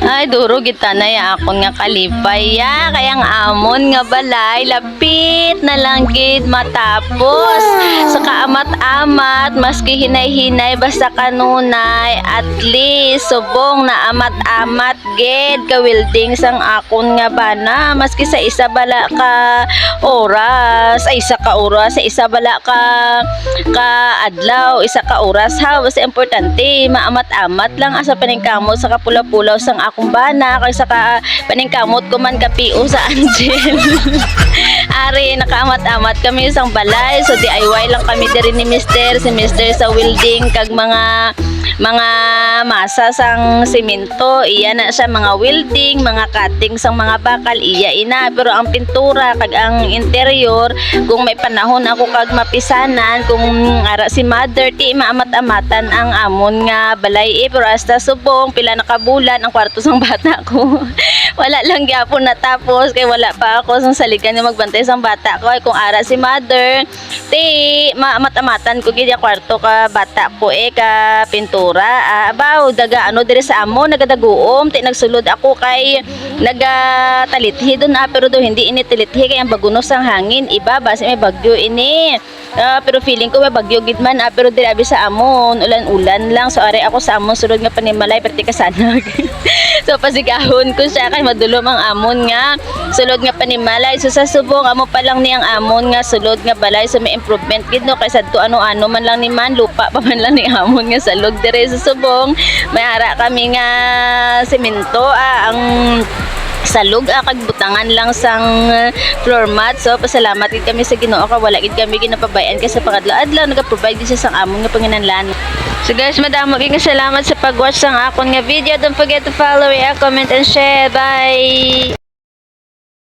Ay, duro kita na ya akon nga kalipay ya. Kayang amon nga balay, lapit na lang gid matapos. Sa kaamat-amat, maski hinay-hinay, basta kanunay, at least, subong na amat-amat gid ka-wilding sang akon nga bana. Maski sa isa bala ka oras, ay isa ka oras, sa isa bala ka adlaw, isa ka oras ha. Basta importante, maamat-amat lang asa paningkamot sa kapula-pulaw sang akong bana, kay sa paningkamot ko man kapiu sa Angel. Ari, nakaamat-amat kami isang balay, so DIY lang kami diri ni Mister, si Mister sa welding kag mga masa sang simento, iya na siya mga welding, mga cutting sang mga bakal, iya ina. Pero ang pintura kag ang interior, kung may panahon ako kag mapisanan, kung ara si mother, ti maamat-amatan ang amon nga balay pero hasta subong pila na kabulan ang kwarto sang bata ko. Wala lang gyapon natapos kay wala pa ako sang saligan nga magbantay sang bata ko. Kung ara si mother, ti maamat-amatan ko gid ang kwarto ka bata ko ka pintura. Abaw daga ano dire sa amo nagadaguom, ti nagsulod ako kay nagatalithi doon pero do hindi ini tilithi kay ang bagunos ang hangin iba base may bagyo ini. Pero feeling ko may bagyo gid man pero dire abi sa amon ulan-ulan lang, so are ako sa amon sulod nga panimalay perti kasanag. So pasigahon ko siya kay madulom ang amon nga sulod nga panimalay. So sa subong amo pa lang ni ang amon nga sulod nga balay, so may improvement gid no kay sadto ano-ano man lang ni man lupa pa man lang ni amon nga salog dire sa subong. May ara kami nga semento ang salog kag butangan lang sang floor mat. So pasalamat gid kami sa Ginoo ka wala gid kami ginapabayan kasi pangadlaw-adlaw naga-provide din siya sang amon nga panginahanglan. So guys, madamo gid nga salamat sa pag-watch sang akon nga video. Don't forget to follow, comment and share. Bye.